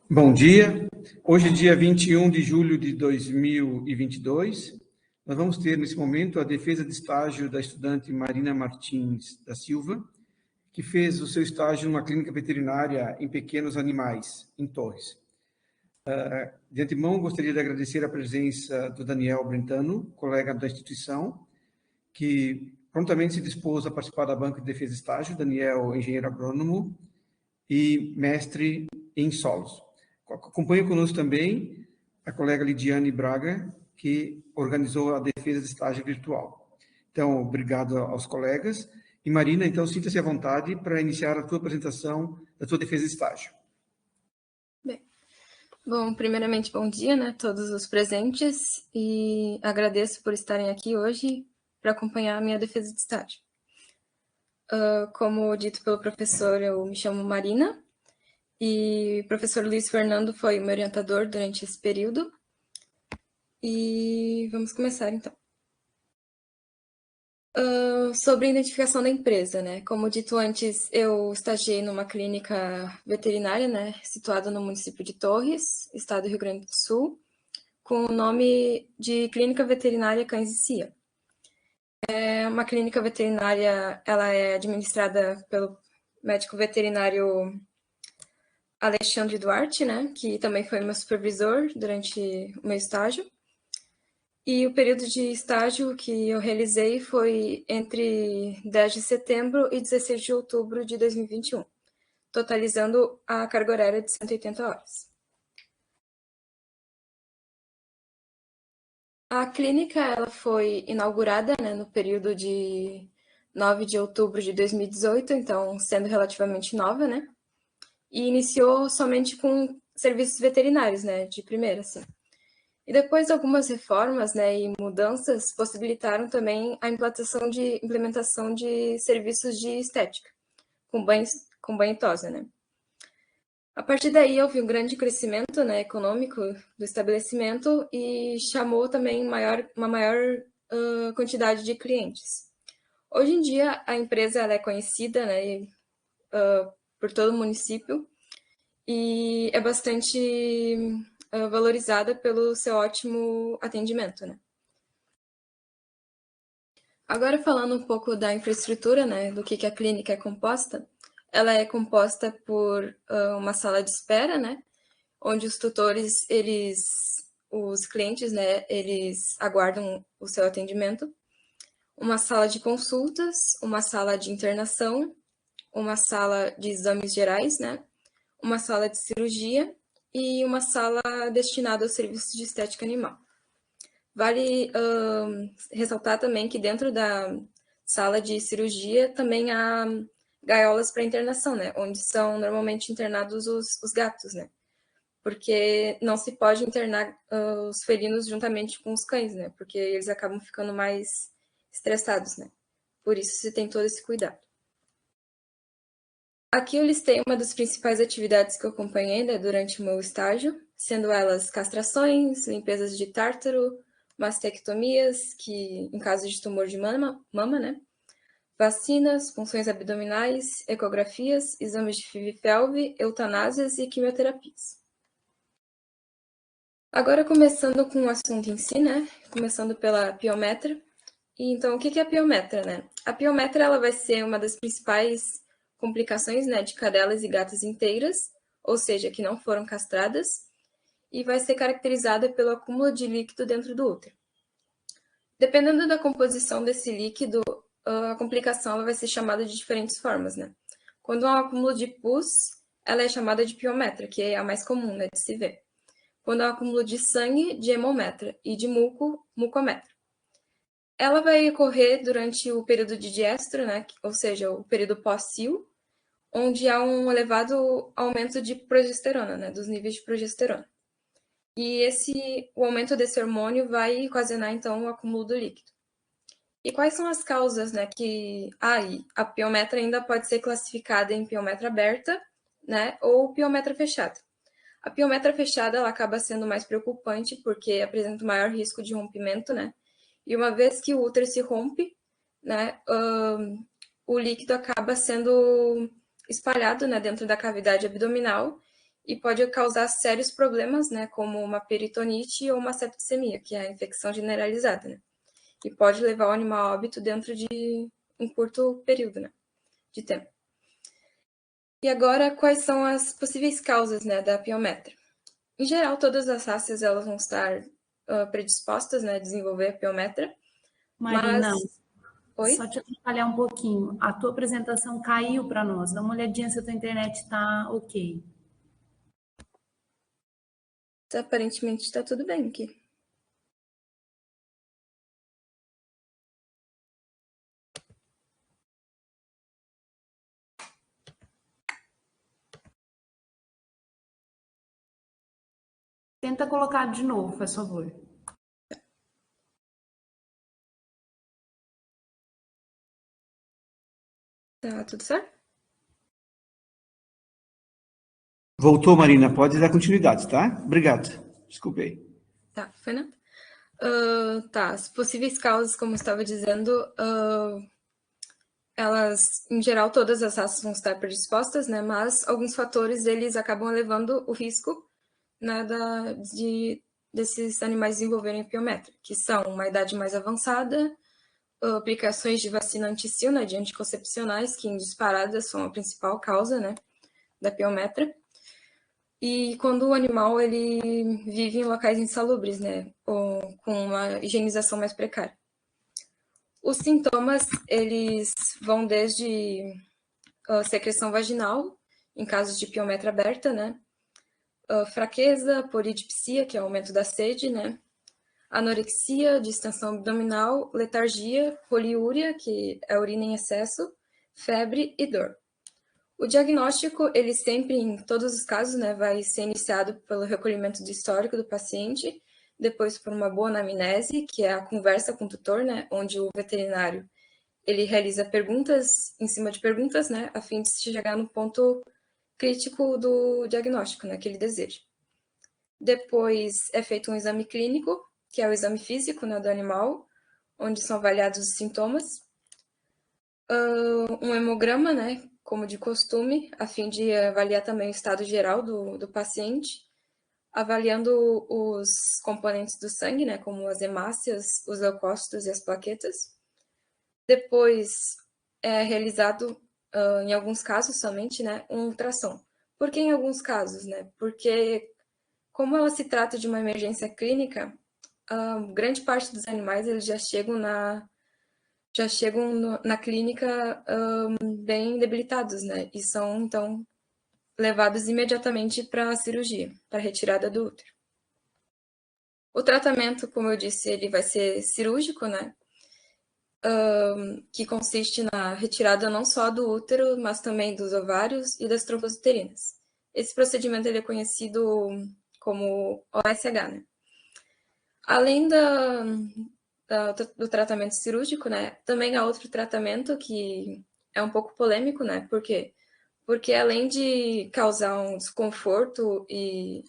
Bom dia. Hoje, dia 21 de julho de 2022, nós vamos ter, nesse momento, a defesa de estágio da estudante Marina Martins da Silva, que fez o seu estágio numa clínica veterinária em pequenos animais, em Torres. De antemão, gostaria de agradecer a presença do Daniel Brentano, colega da instituição, que prontamente se dispôs a participar da banca de defesa de estágio. Daniel, engenheiro agrônomo e mestre em solos. Acompanha conosco também a colega Lidiane Braga, que organizou a defesa de estágio virtual. Então, obrigado aos colegas. E Marina, então, sinta-se à vontade para iniciar a tua apresentação da tua defesa de estágio. Bem, bom, primeiramente, bom dia, né, a todos os presentes, e agradeço por estarem aqui hoje para acompanhar a minha defesa de estágio. Como dito pelo professor, eu me chamo Marina, e o professor Luiz Fernando foi meu orientador durante esse período. E vamos começar, então. Sobre a identificação da empresa, né? Como dito antes, eu estagiei numa clínica veterinária, né, situada no município de Torres, estado do Rio Grande do Sul, com o nome de Clínica Veterinária Cães e Cia. É uma clínica veterinária, ela é administrada pelo médico veterinário Alexandre Duarte, né, que também foi meu supervisor durante o meu estágio. E o período de estágio que eu realizei foi entre 10 de setembro e 16 de outubro de 2021, totalizando a carga horária de 180 horas. A clínica ela foi inaugurada, né, no período de 9 de outubro de 2018, então sendo relativamente nova, né? E iniciou somente com serviços veterinários, né, de primeira, assim. E depois algumas reformas, né, e mudanças possibilitaram também a implementação de serviços de estética, com banho e tosa, né. A partir daí houve um grande crescimento, né, econômico do estabelecimento e chamou também uma maior quantidade de clientes. Hoje em dia a empresa ela é conhecida, né, por todo o município e é bastante valorizada pelo seu ótimo atendimento, né. Agora falando um pouco da infraestrutura, né, do que a clínica é composta, ela é composta por uma sala de espera, né, onde os tutores, os clientes, né, eles aguardam o seu atendimento, uma sala de consultas, uma sala de internação, uma sala de exames gerais, né, uma sala de cirurgia e uma sala destinada aos serviços de estética animal. Vale ressaltar também que dentro da sala de cirurgia também há gaiolas para internação, né? Onde são normalmente internados os gatos, né? Porque não se pode internar os felinos juntamente com os cães, né? Porque eles acabam ficando mais estressados, né? Por isso se tem todo esse cuidado. Aqui eu listei uma das principais atividades que eu acompanhei, né, durante o meu estágio, sendo elas castrações, limpezas de tártaro, mastectomias, que em caso de tumor de mama, né? Vacinas, punções abdominais, ecografias, exames de FIV-FeLV, eutanásias e quimioterapias. Agora começando com o assunto em si, né? Começando pela piometra. E, então, o que é a piometra, né? A piometra ela vai ser uma das principais complicações, né, de cadelas e gatas inteiras, ou seja, que não foram castradas, e vai ser caracterizada pelo acúmulo de líquido dentro do útero. Dependendo da composição desse líquido, a complicação ela vai ser chamada de diferentes formas, né? Quando há um acúmulo de pus, ela é chamada de piometra, que é a mais comum, né, de se ver. Quando há um acúmulo de sangue, de hemometra, e de muco, mucometra. Ela vai ocorrer durante o período de diestro, né, ou seja, o período pós-cio, onde há um elevado aumento de progesterona, né, dos níveis de progesterona. E o aumento desse hormônio vai ocasionar, então, o acúmulo do líquido. E quais são as causas, né, que... a piometra ainda pode ser classificada em piometra aberta, né, ou piometra fechada. A piometra fechada, ela acaba sendo mais preocupante porque apresenta maior risco de rompimento, né, e uma vez que o útero se rompe, né, o líquido acaba sendo espalhado, né, dentro da cavidade abdominal e pode causar sérios problemas, né, como uma peritonite ou uma septicemia, que é a infecção generalizada, né, e pode levar o animal a óbito dentro de um curto período, né, de tempo. E agora, quais são as possíveis causas, né, da piometra? Em geral, todas as raças elas vão estar predispostas, né, a desenvolver a piometra, Marina, mas... Oi? só te atrapalhar um pouquinho. A tua apresentação caiu para nós. Dá uma olhadinha se a tua internet está ok. Aparentemente está tudo bem aqui. Tenta colocar de novo, por favor. Tá tudo certo? Voltou, Marina. Pode dar continuidade, tá? Obrigado. Desculpe aí. Tá, foi nada. Tá, as possíveis causas, como eu estava dizendo, elas, em geral, todas as raças vão estar predispostas, né? Mas alguns fatores, eles acabam elevando o risco, né, desses animais desenvolverem piometra, que são uma idade mais avançada, aplicações de vacina anti-sil, né, de anticoncepcionais, que em disparadas são a principal causa, né, da piometra. E quando o animal ele vive em locais insalubres, né, ou com uma higienização mais precária. Os sintomas, eles vão desde secreção vaginal, em casos de piometra aberta, né, fraqueza, polidipsia, que é o aumento da sede, né, anorexia, distensão abdominal, letargia, poliúria, que é urina em excesso, febre e dor. O diagnóstico, ele sempre, em todos os casos, né, vai ser iniciado pelo recolhimento do histórico do paciente, depois por uma boa anamnese, que é a conversa com o tutor, né, onde o veterinário ele realiza perguntas em cima de perguntas, né, a fim de se chegar no ponto crítico do diagnóstico, né, que ele deseja. Depois é feito um exame clínico, que é o exame físico, né, do animal, onde são avaliados os sintomas. Um hemograma, né, como de costume, a fim de avaliar também o estado geral do paciente, avaliando os componentes do sangue, né, como as hemácias, os leucócitos e as plaquetas. Depois é realizado, em alguns casos somente, né, um ultrassom. Por que em alguns casos, né? Porque como ela se trata de uma emergência clínica, grande parte dos animais eles já chegam na clínica bem debilitados, né? E são, então, levados imediatamente para a cirurgia, para a retirada do útero. O tratamento, como eu disse, ele vai ser cirúrgico, né? Que consiste na retirada não só do útero, mas também dos ovários e das trompas uterinas. Esse procedimento ele é conhecido como OSH, né? Além do tratamento cirúrgico, né, também há outro tratamento que é um pouco polêmico, né? Por quê? Porque além de causar um desconforto e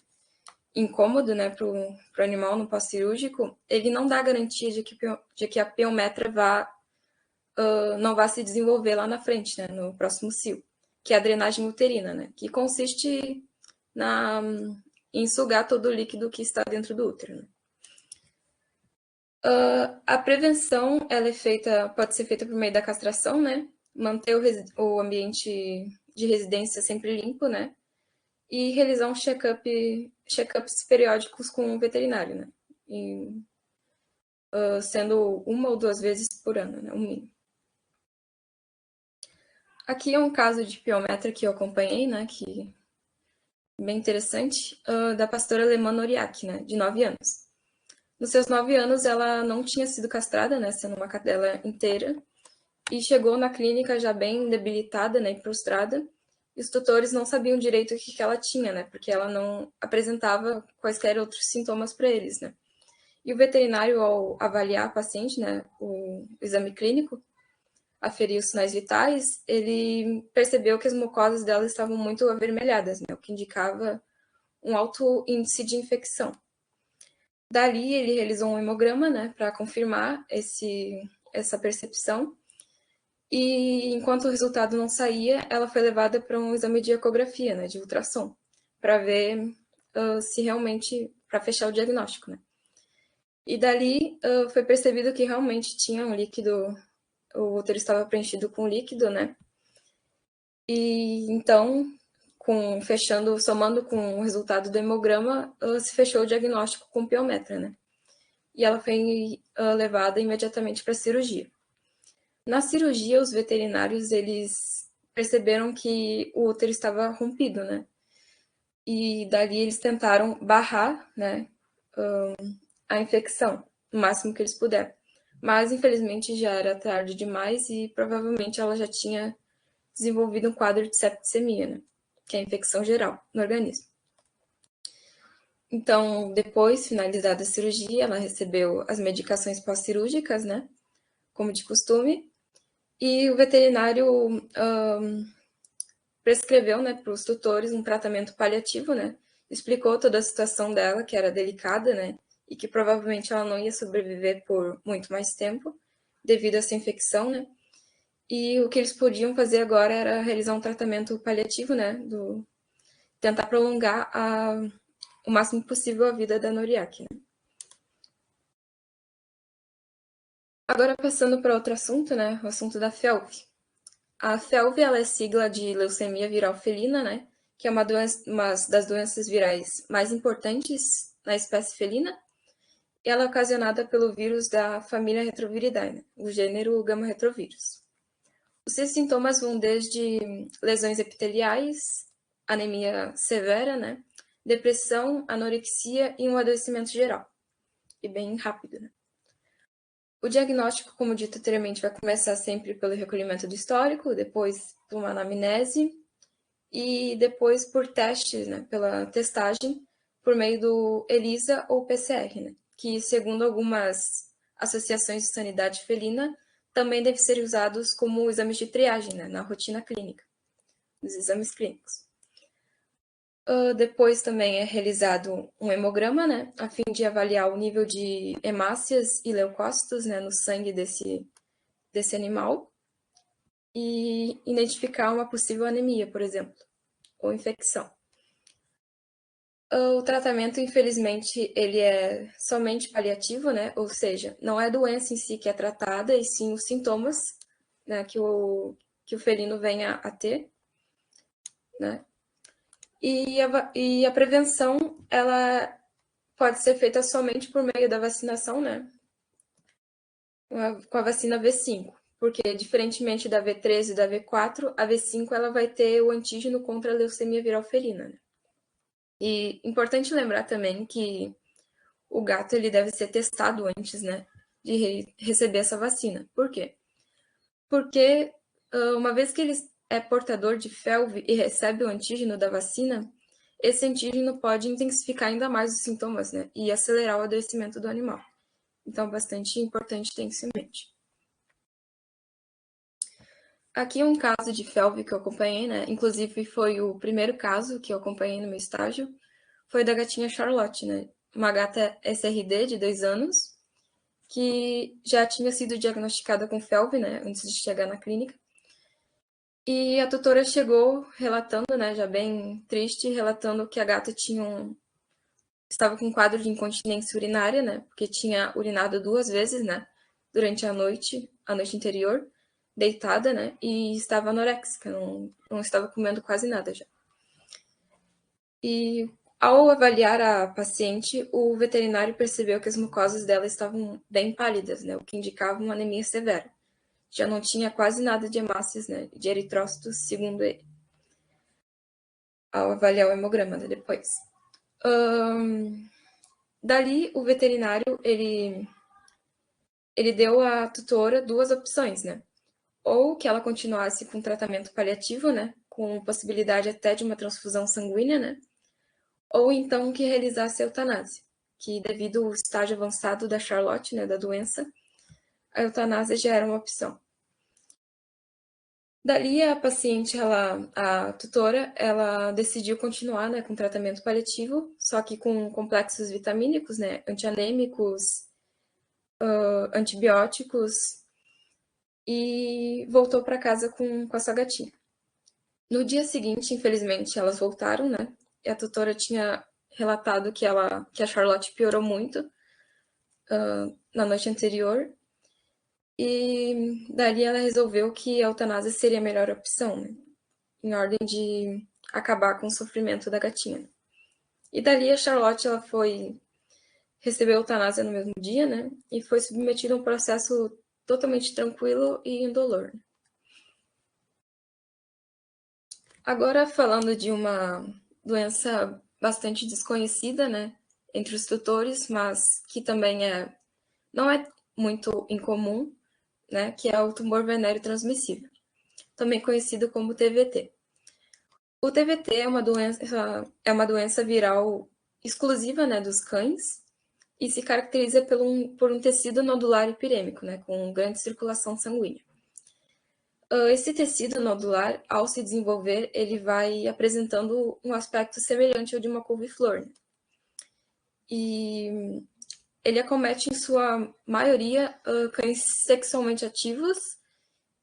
incômodo, né, para o animal no pós-cirúrgico, ele não dá garantia de que a piometra não vá se desenvolver lá na frente, né, no próximo cio, que é a drenagem uterina, né, que consiste em sugar todo o líquido que está dentro do útero, né. A prevenção ela pode ser feita por meio da castração, né, manter o ambiente de residência sempre limpo, né, e realizar um check-ups periódicos com o veterinário, né, sendo 1 ou 2 vezes por ano, né, o mínimo. Aqui é um caso de piometra que eu acompanhei, né, que é bem interessante, da pastora alemã Noriak, né, de 9 anos. Nos seus 9 anos, ela não tinha sido castrada, né, sendo uma cadela inteira, e chegou na clínica já bem debilitada, né, e prostrada, e os tutores não sabiam direito o que ela tinha, né, porque ela não apresentava quaisquer outros sintomas para eles, né. E o veterinário, ao avaliar a paciente, né, o exame clínico, aferir os sinais vitais, ele percebeu que as mucosas dela estavam muito avermelhadas, né, o que indicava um alto índice de infecção. Dali, ele realizou um hemograma, né, para confirmar essa percepção, E enquanto o resultado não saía, ela foi levada para um exame de ecografia, né, de ultrassom, para ver se realmente, para fechar o diagnóstico, né. E dali foi percebido que realmente tinha um líquido, o útero estava preenchido com líquido, né. E então, somando com o resultado do hemograma, se fechou o diagnóstico com piometra, né. E ela foi levada imediatamente para a cirurgia. Na cirurgia, os veterinários, eles perceberam que o útero estava rompido, né? E dali eles tentaram barrar, né, a infecção, o máximo que eles puderam. Mas, infelizmente, já era tarde demais e provavelmente ela já tinha desenvolvido um quadro de septicemia, né? Que é a infecção geral no organismo. Então, depois, finalizada a cirurgia, ela recebeu as medicações pós-cirúrgicas, né? Como de costume. E o veterinário prescreveu, né, para os tutores um tratamento paliativo, né? Explicou toda a situação dela, que era delicada, né? E que provavelmente ela não ia sobreviver por muito mais tempo devido a essa infecção, né? E o que eles podiam fazer agora era realizar um tratamento paliativo, né? Tentar prolongar o máximo possível a vida da Noriaki, né? Agora passando para outro assunto, né? O assunto da FeLV. A FeLV, ela é sigla de leucemia viral felina, né? Que é uma das doenças virais mais importantes na espécie felina. E ela é ocasionada pelo vírus da família Retroviridae, né? O gênero Gamma retrovírus. Os seus sintomas vão desde lesões epiteliais, anemia severa, né? Depressão, anorexia e um adoecimento geral. E bem rápido, né? O diagnóstico, como dito anteriormente, vai começar sempre pelo recolhimento do histórico, depois por uma anamnese e depois por testes, né, pela testagem por meio do ELISA ou PCR, né, que, segundo algumas associações de sanidade felina, também deve ser usados como exames de triagem, né, na rotina clínica, nos exames clínicos. Depois também é realizado um hemograma, né, a fim de avaliar o nível de hemácias e leucócitos, né, no sangue desse animal e identificar uma possível anemia, por exemplo, ou infecção. O tratamento, infelizmente, ele é somente paliativo, né, ou seja, não é a doença em si que é tratada, e sim os sintomas, né, que o felino venha a ter, né. E a prevenção, ela pode ser feita somente por meio da vacinação, né? Com a vacina V5, porque diferentemente da V13 e da V4, a V5 ela vai ter o antígeno contra a leucemia viral felina, né? E importante lembrar também que o gato ele deve ser testado antes, né, de receber essa vacina. Por quê? Porque uma vez que ele é portador de FeLV e recebe o antígeno da vacina, esse antígeno pode intensificar ainda mais os sintomas, né, e acelerar o adoecimento do animal. Então, bastante importante ter isso em mente. Aqui um caso de FeLV que eu acompanhei, né? Inclusive foi o primeiro caso que eu acompanhei no meu estágio, foi da gatinha Charlotte, né? Uma gata SRD de 2 anos, que já tinha sido diagnosticada com FeLV, né? Antes de chegar na clínica. E a tutora chegou relatando, né? Já bem triste, relatando que a gata estava com um quadro de incontinência urinária, né? Porque tinha urinado 2 vezes, né? Durante a noite anterior, deitada, né? E estava anoréxica, não estava comendo quase nada já. E ao avaliar a paciente, o veterinário percebeu que as mucosas dela estavam bem pálidas, né? O que indicava uma anemia severa. Já não tinha quase nada de hemácias, né? De eritrócitos, segundo ele. Ao avaliar o hemograma, né? Depois. Dali, o veterinário, ele deu à tutora 2 opções, né? Ou que ela continuasse com tratamento paliativo, né? Com possibilidade até de uma transfusão sanguínea, né? Ou então que realizasse a eutanásia, que devido ao estágio avançado da Charlotte, né, da doença, a eutanásia já era uma opção. Dali a paciente, a tutora, ela decidiu continuar, né, com tratamento paliativo, só que com complexos vitamínicos, né, antianêmicos, antibióticos e voltou para casa com a sua gatinha. No dia seguinte, infelizmente, elas voltaram, né? E a tutora tinha relatado que a Charlotte piorou muito na noite anterior. E dali ela resolveu que a eutanásia seria a melhor opção, né? Em ordem de acabar com o sofrimento da gatinha. E dali a Charlotte ela recebeu a eutanásia no mesmo dia, né? E foi submetida a um processo totalmente tranquilo e indolor. Agora, falando de uma doença bastante desconhecida, né, entre os tutores, mas que também não é muito incomum, né, que é o tumor venéreo transmissível, também conhecido como TVT. O TVT é uma doença viral exclusiva, né, dos cães e se caracteriza por um tecido nodular epirêmico, né, com grande circulação sanguínea. Esse tecido nodular, ao se desenvolver, ele vai apresentando um aspecto semelhante ao de uma couve-flor. Né? E ele acomete, em sua maioria, cães sexualmente ativos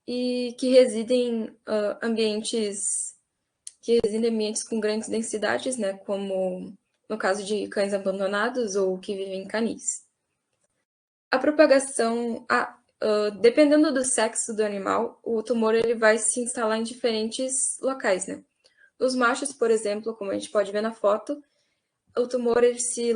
e que residem em ambientes com grandes densidades, né, como no caso de cães abandonados ou que vivem em canis. A propagação, dependendo do sexo do animal, o tumor ele vai se instalar em diferentes locais, né? Nos machos, por exemplo, como a gente pode ver na foto, o tumor ele se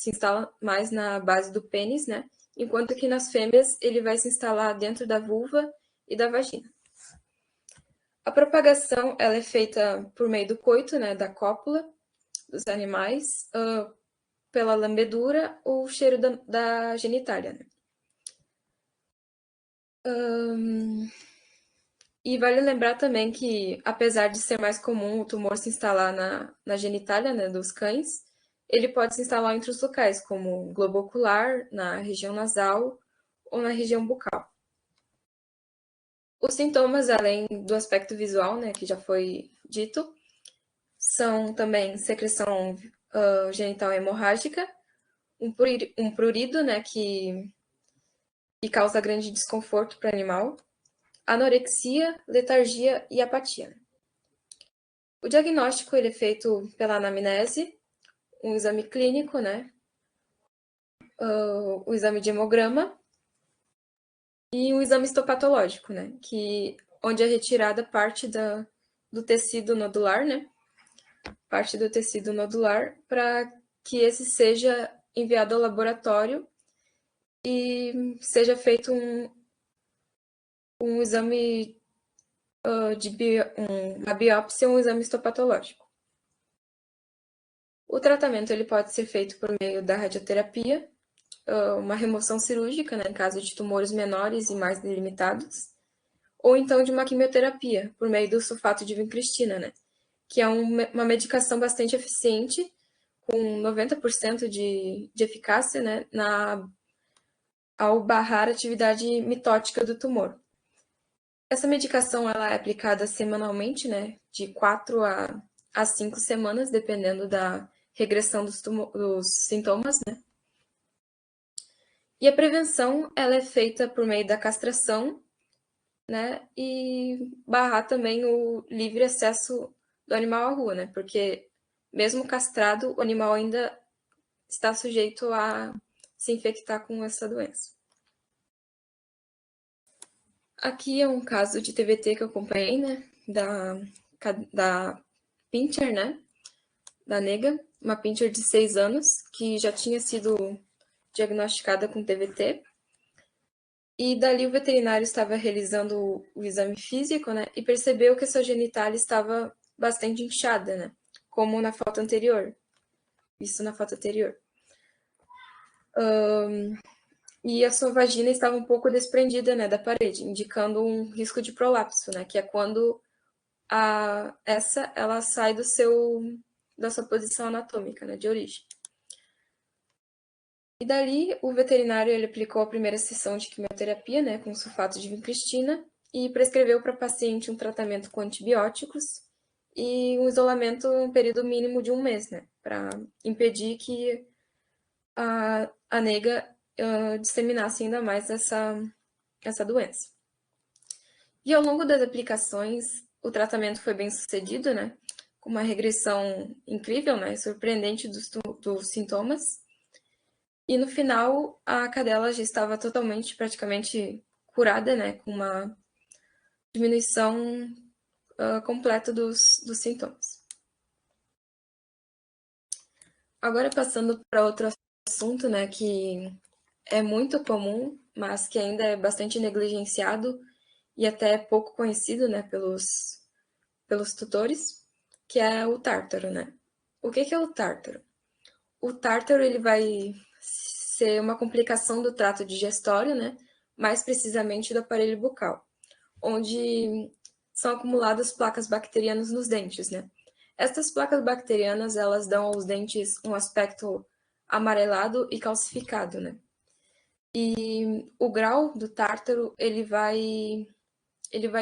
instala mais na base do pênis, né? Enquanto que nas fêmeas ele vai se instalar dentro da vulva e da vagina. A propagação ela é feita por meio do coito, né, da cópula dos animais, pela lambedura ou cheiro da genitália. Né? E vale lembrar também que, apesar de ser mais comum o tumor se instalar na genitália, né, dos cães, ele pode se instalar em outros locais, como globo ocular, na região nasal ou na região bucal. Os sintomas, além do aspecto visual, né, que já foi dito, são também secreção genital hemorrágica, um prurido, né, que causa grande desconforto para o animal, anorexia, letargia e apatia. O diagnóstico ele é feito pela anamnese, um exame clínico, né, o exame de hemograma e um exame histopatológico, né, onde é retirada parte do tecido nodular, né, parte do tecido nodular para que esse seja enviado ao laboratório e seja feito um exame uma biópsia ou um exame histopatológico. O tratamento ele pode ser feito por meio da radioterapia, uma remoção cirúrgica, né, em caso de tumores menores e mais delimitados, ou então de uma quimioterapia, por meio do sulfato de vincristina, né, que é uma medicação bastante eficiente, com 90% de eficácia, né, ao barrar a atividade mitótica do tumor. Essa medicação ela é aplicada semanalmente, né, de 4 a 5 semanas, dependendo da regressão dos sintomas, né. E a prevenção ela é feita por meio da castração, né, e barrar também o livre acesso do animal à rua, né, porque mesmo castrado, o animal ainda está sujeito a se infectar com essa doença. Aqui é um caso de TVT que eu acompanhei, né, da Pinscher, né, da nega, uma Pinscher de 6 anos, que já tinha sido diagnosticada com TVT. E dali o veterinário estava realizando o exame físico, né, e percebeu que a sua genitália estava bastante inchada, né, como na foto anterior. Isso na foto anterior. E a sua vagina estava um pouco desprendida, né, da parede, indicando um risco de prolapso, né, que é quando ela sai da sua posição anatômica, né, de origem. E dali, o veterinário ele aplicou a primeira sessão de quimioterapia, né, com sulfato de vincristina, e prescreveu para a paciente um tratamento com antibióticos e um isolamento um período mínimo de 1 mês, né, para impedir que a nega disseminasse ainda mais essa doença. E ao longo das aplicações, o tratamento foi bem sucedido, né? Com uma regressão incrível, né? Surpreendente dos sintomas. E no final, a cadela já estava totalmente, praticamente curada, né? Com uma diminuição completa dos sintomas. Agora, passando para outro assunto, né? Que é muito comum, mas que ainda é bastante negligenciado e até pouco conhecido, né? Pelos tutores, que é o tártaro, né? O que é o tártaro? O tártaro, ele vai ser uma complicação do trato digestório, né? Mais precisamente do aparelho bucal, onde são acumuladas placas bacterianas nos dentes, né? Estas placas bacterianas, elas dão aos dentes um aspecto amarelado e calcificado, né? E o grau do tártaro, ele vai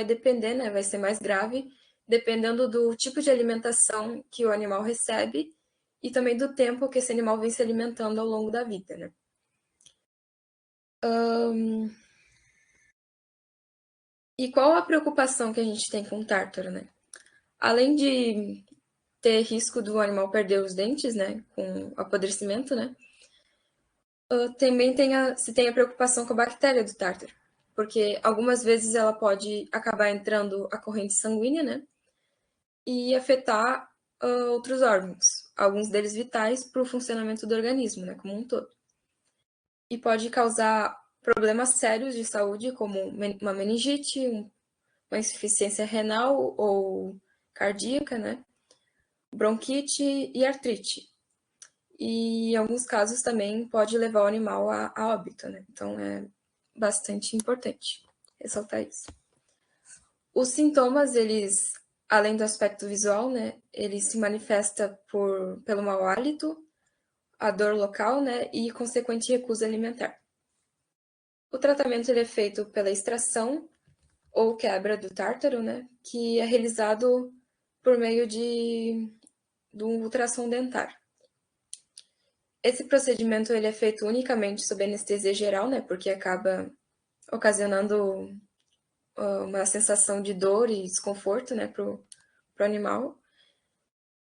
depender, né? Vai ser mais grave, dependendo do tipo de alimentação que o animal recebe e também do tempo que esse animal vem se alimentando ao longo da vida, né? E qual a preocupação que a gente tem com o tártaro, né? Além de ter risco do animal perder os dentes, né? Com apodrecimento, né? Também se tem a preocupação com a bactéria do tártaro, porque algumas vezes ela pode acabar entrando a corrente sanguínea, né? E afetar outros órgãos, alguns deles vitais para o funcionamento do organismo, né, como um todo. E pode causar problemas sérios de saúde, como uma meningite, uma insuficiência renal ou cardíaca, né, bronquite e artrite. E em alguns casos também pode levar o animal a óbito, né? Então é bastante importante ressaltar isso. Os sintomas, eles, além do aspecto visual, né, ele se manifesta pelo mau hálito, a dor local, né, e consequente recusa alimentar. O tratamento ele é feito pela extração ou quebra do tártaro, né, que é realizado por meio do ultrassom dentar. Esse procedimento ele é feito unicamente sob anestesia geral, né, porque acaba ocasionando uma sensação de dor e desconforto, né, para o animal.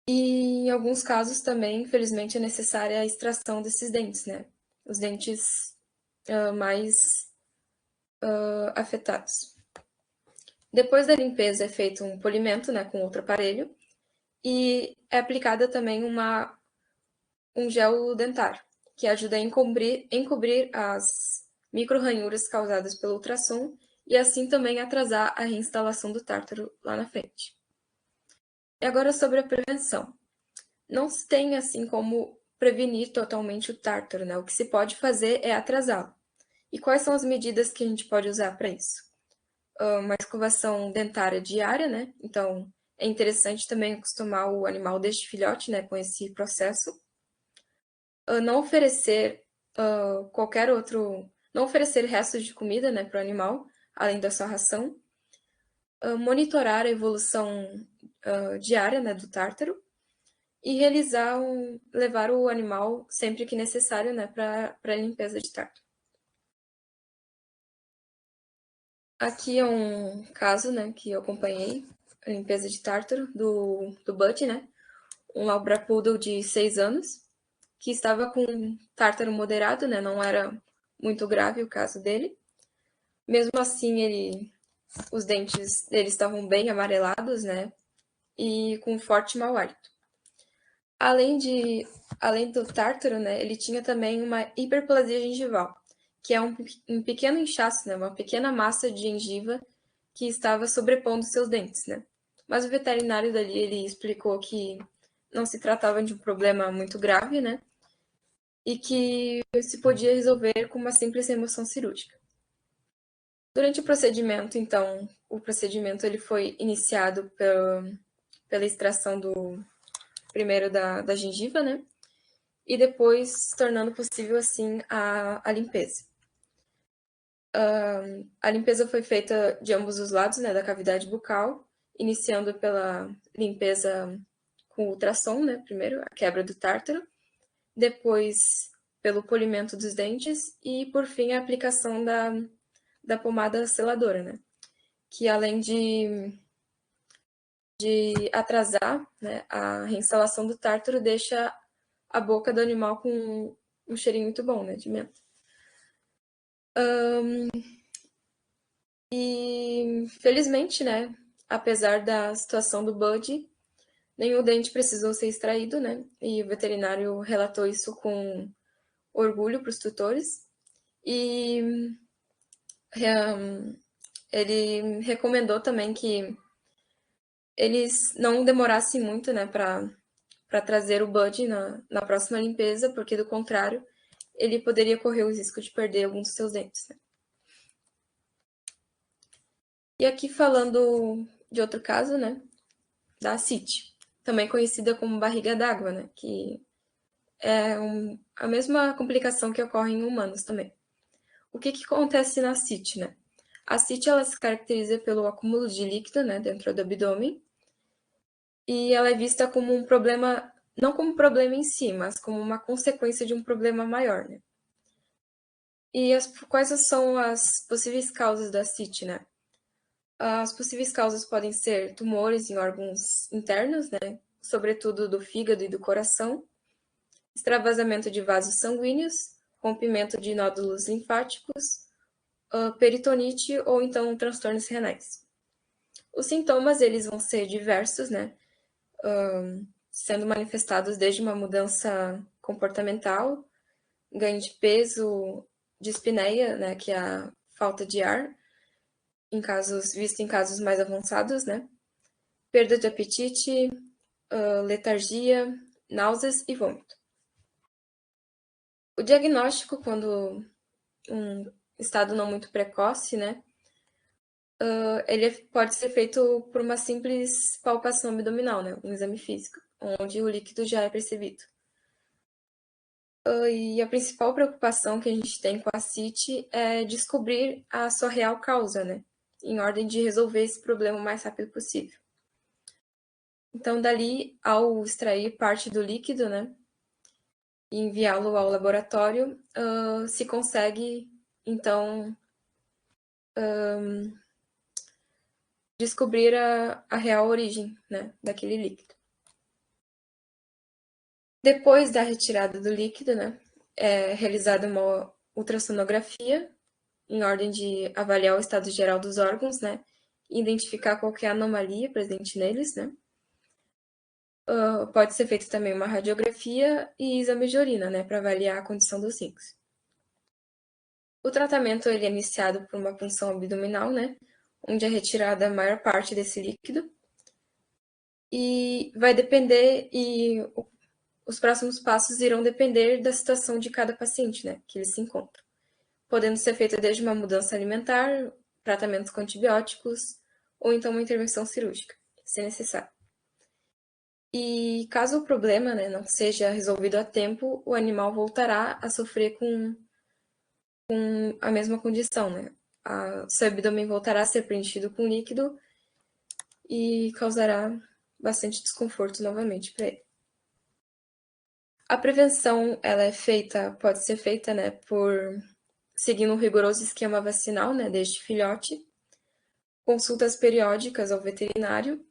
E em alguns casos também, infelizmente, é necessária a extração desses dentes, né? Os dentes mais afetados. Depois da limpeza é feito um polimento, né, com outro aparelho e é aplicada também um gel dentar, que ajuda a encobrir as micro-ranhuras causadas pelo ultrassom e assim também atrasar a reinstalação do tártaro lá na frente. E agora sobre a prevenção. Não se tem assim como prevenir totalmente o tártaro, né? O que se pode fazer é atrasá-lo. E quais são as medidas que a gente pode usar para isso? Uma escovação dentária diária, né? Então, é interessante também acostumar o animal desde filhote, né, com esse processo. Não oferecer não oferecer restos de comida, né, para o animal, além da sua ração. Monitorar a evolução diária, né, do tártaro e levar o animal sempre que necessário, né, para a limpeza de tártaro. Aqui é um caso, né, que eu acompanhei, a limpeza de tártaro do Bud, né, um labrapoodle de 6 anos, que estava com tártaro moderado, né, não era muito grave o caso dele. Mesmo assim, os dentes dele estavam bem amarelados, né, e com forte mau hálito. Além do tártaro, né, ele tinha também uma hiperplasia gengival, que é um pequeno inchaço, né, uma pequena massa de gengiva que estava sobrepondo seus dentes, né. Mas o veterinário dali, ele explicou que não se tratava de um problema muito grave, né, e que se podia resolver com uma simples remoção cirúrgica. Durante o procedimento, então, o procedimento ele foi iniciado pela extração primeiro da gengiva, né? E depois tornando possível, assim, a limpeza. A limpeza foi feita de ambos os lados, né, da cavidade bucal, iniciando pela limpeza com ultrassom, né, primeiro, a quebra do tártaro, depois pelo polimento dos dentes e, por fim, a aplicação da pomada seladora, né? Que além de atrasar, né, a reinstalação do tártaro, deixa a boca do animal com um cheirinho muito bom, né, de menta. E felizmente, né, apesar da situação do Bud, nenhum dente precisou ser extraído, né? E o veterinário relatou isso com orgulho para os tutores. E ele recomendou também que eles não demorassem muito, né, para trazer o Bud na próxima limpeza, porque do contrário, ele poderia correr o risco de perder alguns dos seus dentes, né? E aqui falando de outro caso, né, da CIT, também conhecida como barriga d'água, né, que é a mesma complicação que ocorre em humanos também. O que acontece na CIT, né? A CIT, ela se caracteriza pelo acúmulo de líquido, né, dentro do abdômen, e ela é vista como um problema, não como um problema em si, mas como uma consequência de um problema maior, né? E quais são as possíveis causas da CIT, né? As possíveis causas podem ser tumores em órgãos internos, né? Sobretudo do fígado e do coração, extravasamento de vasos sanguíneos, rompimento de nódulos linfáticos, peritonite ou então transtornos renais. Os sintomas, eles vão ser diversos, né? Sendo manifestados desde uma mudança comportamental, ganho de peso, dispneia, né, que é a falta de ar, visto em casos mais avançados, né? Perda de apetite, letargia, náuseas e vômito. O diagnóstico, quando um estado não muito precoce, né? Ele pode ser feito por uma simples palpação abdominal, né? Um exame físico, onde o líquido já é percebido. E a principal preocupação que a gente tem com a CIT é descobrir a sua real causa, né? Em ordem de resolver esse problema o mais rápido possível. Então, dali, ao extrair parte do líquido, né? E enviá-lo ao laboratório, se consegue, então, descobrir a real origem, né, daquele líquido. Depois da retirada do líquido, né, é realizada uma ultrassonografia em ordem de avaliar o estado geral dos órgãos, né, e identificar qualquer anomalia presente neles, né. Pode ser feita também uma radiografia e exame de urina, né, para avaliar a condição dos rins. O tratamento ele é iniciado por uma punção abdominal, né, onde é retirada a maior parte desse líquido, e vai depender, os próximos passos irão depender da situação de cada paciente, né, que ele se encontra, podendo ser feita desde uma mudança alimentar, tratamentos com antibióticos, ou então uma intervenção cirúrgica, se necessário. E caso o problema, né, não seja resolvido a tempo, o animal voltará a sofrer com a mesma condição, né? Seu abdômen voltará a ser preenchido com líquido e causará bastante desconforto novamente para ele. A prevenção, ela pode ser feita, né, por seguindo um rigoroso esquema vacinal, né, desde filhote, consultas periódicas ao veterinário,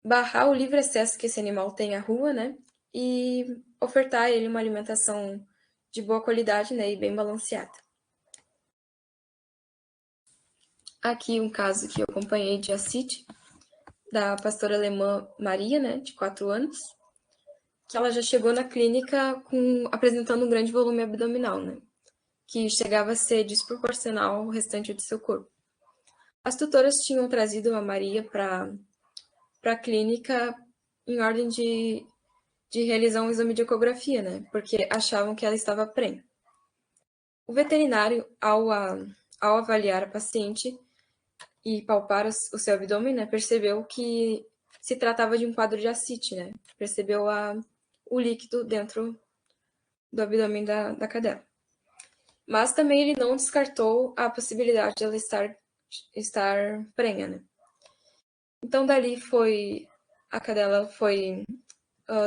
barrar o livre acesso que esse animal tem à rua, né, e ofertar a ele uma alimentação de boa qualidade, né, e bem balanceada. Aqui um caso que eu acompanhei de ascite, da pastora alemã Maria, né, de 4 anos, que ela já chegou na clínica apresentando um grande volume abdominal, né, que chegava a ser desproporcional ao restante do seu corpo. As tutoras tinham trazido a Maria para a clínica em ordem de realizar um exame de ecografia, né, porque achavam que ela estava prenha. O veterinário, ao avaliar a paciente e palpar o seu abdômen, né, percebeu que se tratava de um quadro de ascite, né, percebeu o líquido dentro do abdômen da cadela. Mas também ele não descartou a possibilidade de ela estar prenha, né. Então, dali a cadela foi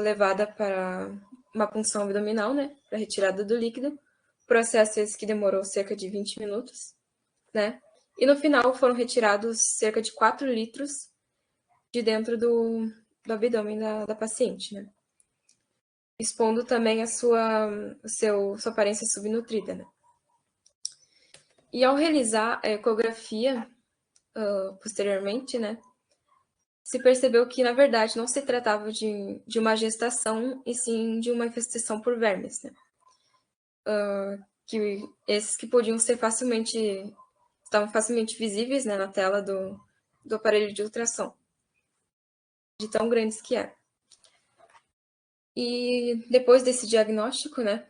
levada para uma punção abdominal, né, para retirada do líquido, processo esse que demorou cerca de 20 minutos. né? E no final foram retirados cerca de 4 litros de dentro do abdômen da paciente, né? Expondo também a sua aparência subnutrida, né? E ao realizar a ecografia, posteriormente, né, se percebeu que, na verdade, não se tratava de uma gestação, e sim de uma infestação por vermes, né? Que esses que podiam ser estavam facilmente visíveis, né, na tela do aparelho de ultrassom, de tão grandes que eram. E depois desse diagnóstico, né,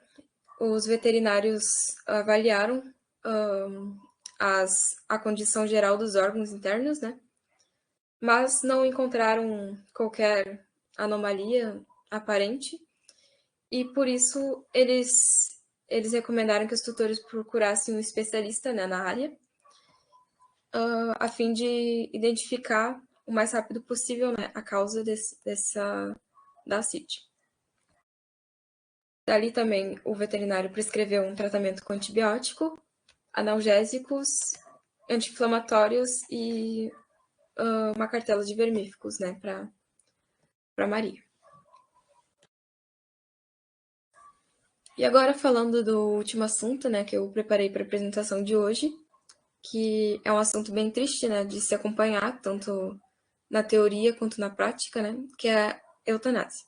os veterinários avaliaram a condição geral dos órgãos internos, né, mas não encontraram qualquer anomalia aparente, e por isso eles recomendaram que os tutores procurassem um especialista, né, na área, a fim de identificar o mais rápido possível, né, a causa da ascite. Dali também o veterinário prescreveu um tratamento com antibiótico, analgésicos, anti-inflamatórios e uma cartela de vermífugos, né, para Maria. E agora falando do último assunto, né, que eu preparei para a apresentação de hoje, que é um assunto bem triste, né, de se acompanhar, tanto na teoria quanto na prática, né, que é a eutanásia.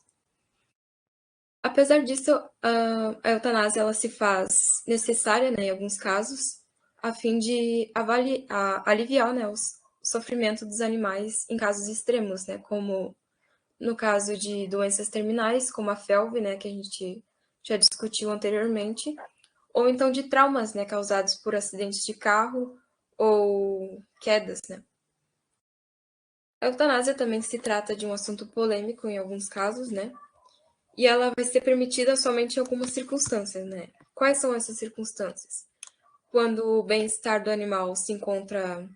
Apesar disso, a eutanásia ela se faz necessária, né, em alguns casos, a fim de aliviar, né, o sofrimento dos animais em casos extremos, né, como no caso de doenças terminais, como a FeLV, né, que a gente já discutiu anteriormente, ou então de traumas, né, causados por acidentes de carro ou quedas, né. A eutanásia também se trata de um assunto polêmico em alguns casos, né, e ela vai ser permitida somente em algumas circunstâncias, né. Quais são essas circunstâncias? Quando o bem-estar do animal se encontra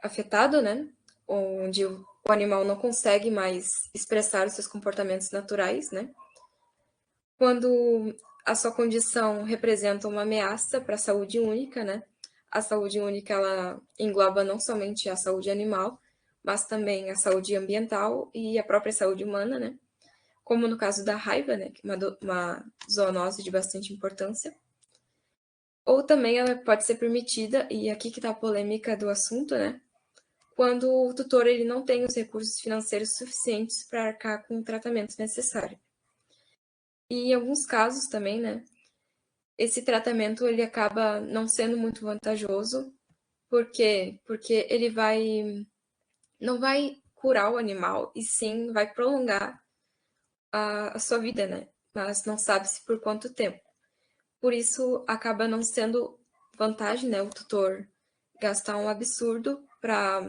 afetado, né, onde o animal não consegue mais expressar os seus comportamentos naturais, né, quando a sua condição representa uma ameaça para a saúde única, né, a saúde única ela engloba não somente a saúde animal, mas também a saúde ambiental e a própria saúde humana, né, como no caso da raiva, né, que é uma zoonose de bastante importância. Ou também ela pode ser permitida, e aqui que está a polêmica do assunto, né, quando o tutor ele não tem os recursos financeiros suficientes para arcar com o tratamento necessário. E em alguns casos também, né, esse tratamento ele acaba não sendo muito vantajoso. Por quê? Porque ele não vai curar o animal, e sim vai prolongar a sua vida, né? Mas não sabe-se por quanto tempo. Por isso, acaba não sendo vantagem, né, o tutor gastar um absurdo para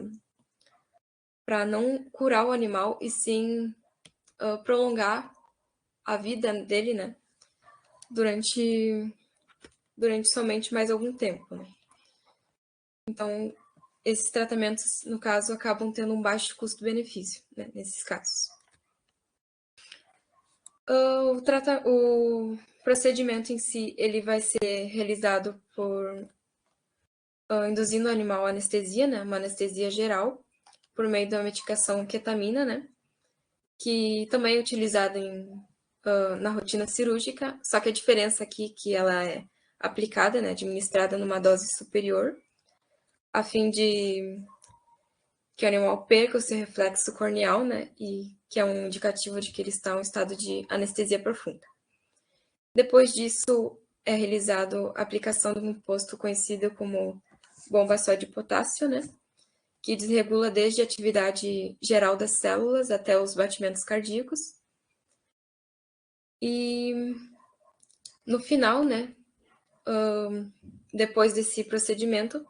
não curar o animal, e sim prolongar a vida dele, né, durante somente mais algum tempo, né? Então, esses tratamentos, no caso, acabam tendo um baixo custo-benefício, né, nesses casos. O procedimento em si, ele vai ser realizado por induzindo o animal à anestesia, né, uma anestesia geral, por meio da medicação ketamina, né, que também é utilizada na rotina cirúrgica, só que a diferença aqui é que ela é aplicada, né, administrada numa dose superior, a fim de que o animal perca o seu reflexo corneal, né, e que é um indicativo de que ele está em um estado de anestesia profunda. Depois disso, é realizado a aplicação de um composto conhecido como bomba só de potássio, né, que desregula desde a atividade geral das células até os batimentos cardíacos. E no final, né, depois desse procedimento,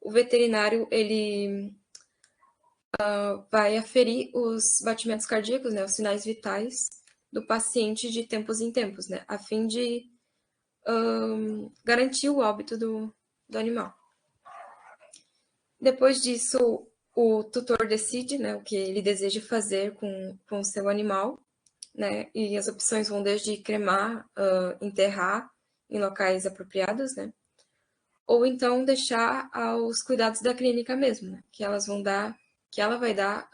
o veterinário ele vai aferir os batimentos cardíacos, né, os sinais vitais do paciente de tempos em tempos, né, a fim de garantir o óbito do animal. Depois disso, o tutor decide, né, o que ele deseja fazer com o seu animal, né, e as opções vão desde cremar, enterrar em locais apropriados, né? Ou então deixar aos cuidados da clínica mesmo, né? Que ela vai dar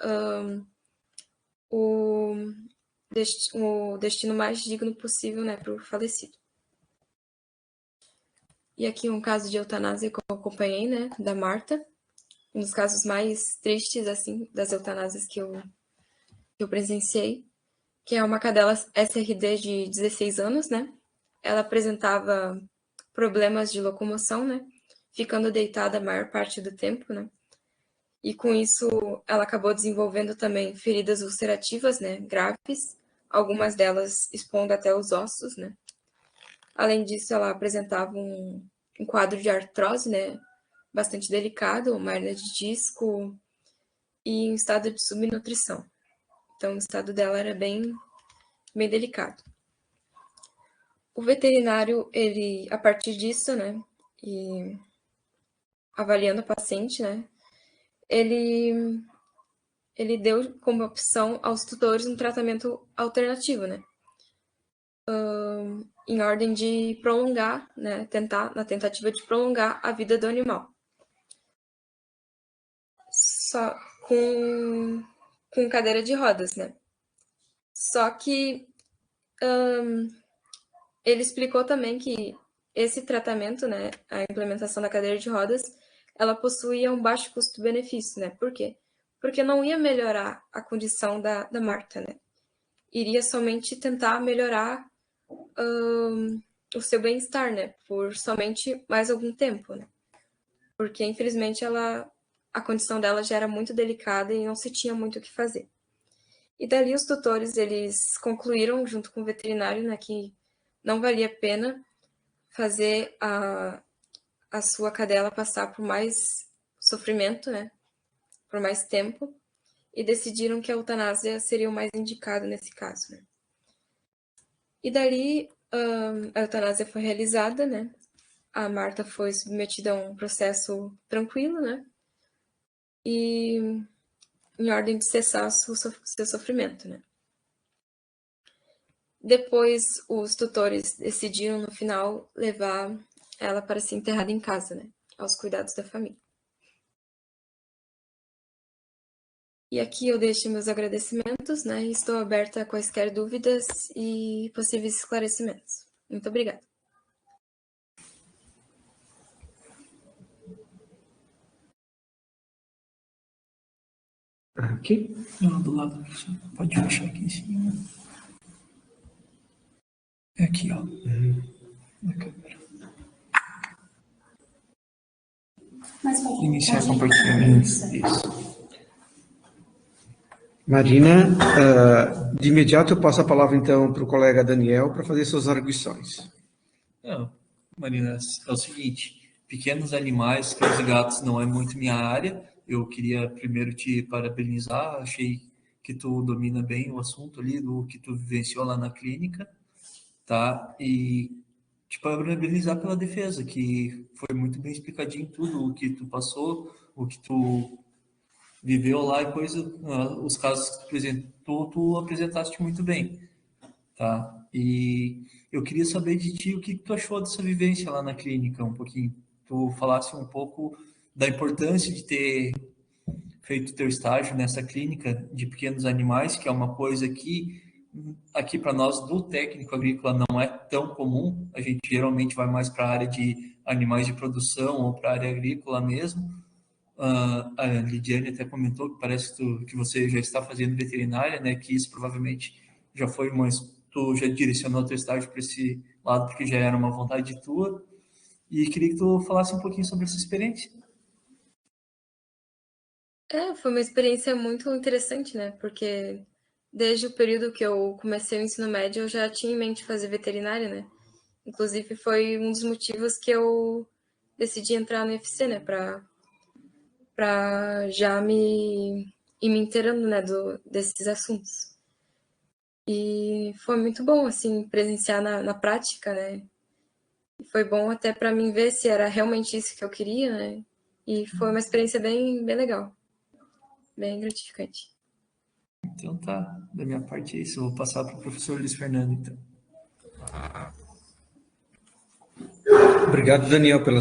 o destino mais digno possível, né, para o falecido. E aqui um caso de eutanásia que eu acompanhei, né, da Marta, um dos casos mais tristes, assim, das eutanásias que eu presenciei, que é uma cadela SRD de 16 anos, né? Ela apresentava problemas de locomoção, né? Ficando deitada a maior parte do tempo, né? E com isso, ela acabou desenvolvendo também feridas ulcerativas, né? Graves, algumas delas expondo até os ossos, né? Além disso, ela apresentava um quadro de artrose, né? Bastante delicado, uma hernia de disco e em estado de subnutrição. Então, o estado dela era bem delicado. O veterinário, ele, a partir disso, né, e avaliando a paciente, né, ele deu como opção aos tutores um tratamento alternativo, né, em ordem de prolongar, né, na tentativa de prolongar a vida do animal. Só com cadeira de rodas, né. Só que ele explicou também que esse tratamento, né, a implementação da cadeira de rodas, ela possuía um baixo custo-benefício, né? Por quê? Porque não ia melhorar a condição da Marta, né? Iria somente tentar melhorar o seu bem-estar, né? Por somente mais algum tempo, né? Porque, infelizmente, a condição dela já era muito delicada e não se tinha muito o que fazer. E dali os tutores, eles concluíram, junto com o veterinário, né, que não valia a pena fazer a sua cadela passar por mais sofrimento, né, por mais tempo, e decidiram que a eutanásia seria o mais indicado nesse caso, né. E dali a eutanásia foi realizada, né, a Marta foi submetida a um processo tranquilo, né, e em ordem de cessar o seu sofrimento, né. Depois, os tutores decidiram, no final, levar ela para ser enterrada em casa, né, aos cuidados da família. E aqui eu deixo meus agradecimentos, né, e estou aberta a quaisquer dúvidas e possíveis esclarecimentos. Muito obrigada. Aqui? Não, do lado. Pode fechar aqui em cima. É aqui, ó. Na câmera. Iniciar compartilhamento. Isso. Marina, de imediato eu passo a palavra então para o colega Daniel para fazer suas arguições. Não, Marina, é o seguinte, pequenos animais, cães e gatos não é muito minha área. Eu queria primeiro te parabenizar, achei que tu domina bem o assunto ali, do que tu vivenciou lá na clínica, tá? E te parabenizar pela defesa, que foi muito bem explicadinho tudo o que tu passou, o que tu viveu lá e coisa, os casos que tu apresentou, tu apresentaste muito bem, tá? E eu queria saber de ti o que tu achou dessa vivência lá na clínica, um pouquinho. Tu falasse um pouco da importância de ter feito teu estágio nessa clínica de pequenos animais, que é uma coisa que aqui para nós do técnico agrícola não é tão comum. A gente geralmente vai mais para a área de animais de produção ou para a área agrícola mesmo. A Lidiane até comentou que parece que você já está fazendo veterinária, né? Que isso provavelmente já foi tu já direcionou teu estágio para esse lado porque já era uma vontade tua. E queria que tu falasse um pouquinho sobre essa experiência. Foi uma experiência muito interessante, né? Porque desde o período que eu comecei o ensino médio, eu já tinha em mente fazer veterinária, né? Inclusive, foi um dos motivos que eu decidi entrar no UFC, né? Para já ir me inteirando, né? Desses assuntos. E foi muito bom, assim, presenciar na prática, né? E foi bom até para mim ver se era realmente isso que eu queria, né? E foi uma experiência bem legal, bem gratificante. Então tá, da minha parte é isso. Eu vou passar para o professor Luiz Fernando, então. Obrigado, Daniel, pela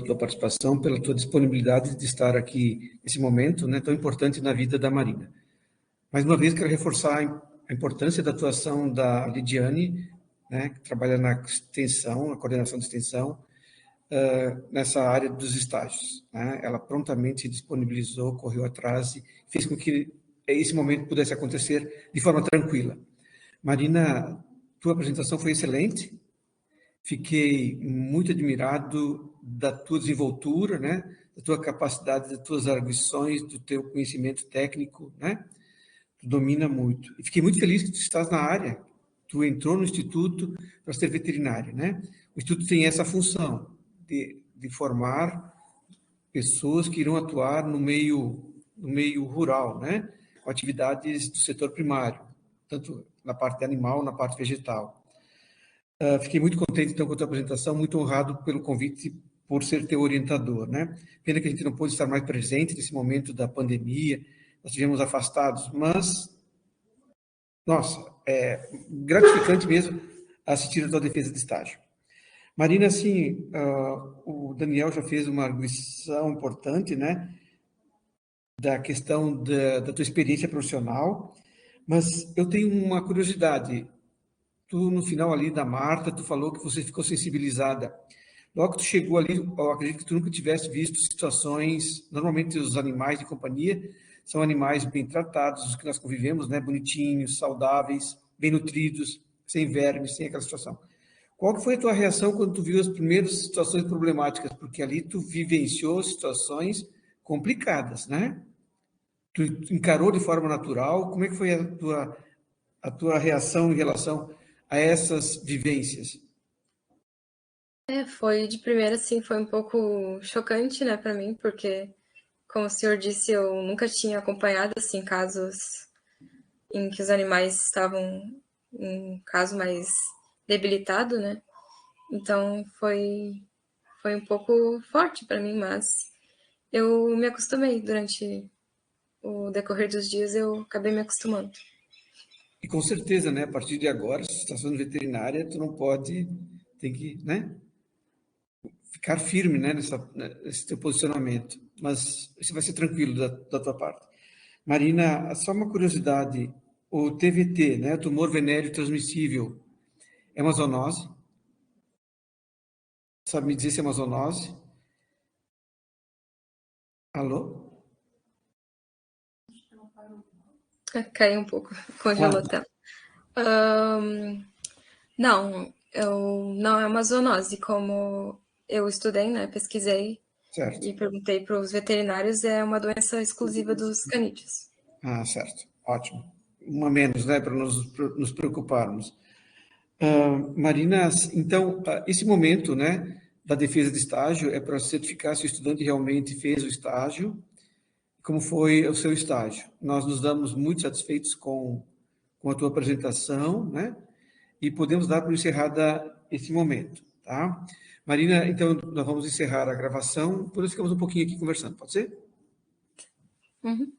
tua participação, pela tua disponibilidade de estar aqui nesse momento, né, tão importante na vida da Marina. Mais uma vez, quero reforçar a importância da atuação da Lidiane, né, que trabalha na extensão, na coordenação de extensão, nessa área dos estágios, né? Ela prontamente se disponibilizou, correu atrás e fez com que esse momento pudesse acontecer de forma tranquila. Marina, tua apresentação foi excelente. Fiquei muito admirado da tua desenvoltura, né? Da tua capacidade, das tuas arguições, do teu conhecimento técnico, né? Tu domina muito. E fiquei muito feliz que tu estás na área. Tu entrou no Instituto para ser veterinário, né? O Instituto tem essa função de formar pessoas que irão atuar no meio rural, né? Com atividades do setor primário, tanto na parte animal, na parte vegetal. Fiquei muito contente, então, com a tua apresentação, muito honrado pelo convite, por ser teu orientador, né? Pena que a gente não pôde estar mais presente nesse momento da pandemia, nós estivemos afastados, mas, nossa, é gratificante mesmo assistir a tua defesa de estágio. Marina, assim, o Daniel já fez uma arguição importante, né, da questão da tua experiência profissional, mas eu tenho uma curiosidade. Tu, no final ali da Marta, tu falou que você ficou sensibilizada. Logo que tu chegou ali, eu acredito que tu nunca tivesse visto situações... Normalmente, os animais de companhia são animais bem tratados, os que nós convivemos, né? Bonitinhos, saudáveis, bem nutridos, sem vermes, sem aquela situação. Qual que foi a tua reação quando tu viu as primeiras situações problemáticas? Porque ali tu vivenciou situações complicadas, né? Tu encarou de forma natural. Como é que foi a tua reação em relação a essas vivências? Foi de primeira, assim, foi um pouco chocante, né, para mim, porque, como o senhor disse, eu nunca tinha acompanhado, assim, casos em que os animais estavam em um caso mais debilitado, né? Então, foi um pouco forte para mim, mas eu me acostumei durante o decorrer dos dias, eu acabei me acostumando. E com certeza, né, a partir de agora, se está sendo veterinária, tu não pode, tem que, né, ficar firme, né, nesse teu posicionamento. Mas isso vai ser tranquilo da tua parte. Marina, só uma curiosidade, o TVT, né, tumor venéreo transmissível, é uma zoonose? Sabe me dizer se é uma zoonose? Alô? Caiu um pouco, congelou a tela. Não, não é uma zoonose, como eu estudei, né, pesquisei Certo. e perguntei para os veterinários, é uma doença exclusiva dos canídeos. Ah, certo. Ótimo. Uma menos, né, para nos preocuparmos. Marina, então, esse momento, né, da defesa de estágio é para certificar se o estudante realmente fez o estágio, como foi o seu estágio. Nós nos damos muito satisfeitos com a tua apresentação, né, e podemos dar por encerrada esse momento, tá? Marina, então, nós vamos encerrar a gravação, depois ficamos um pouquinho aqui conversando, pode ser? Uhum.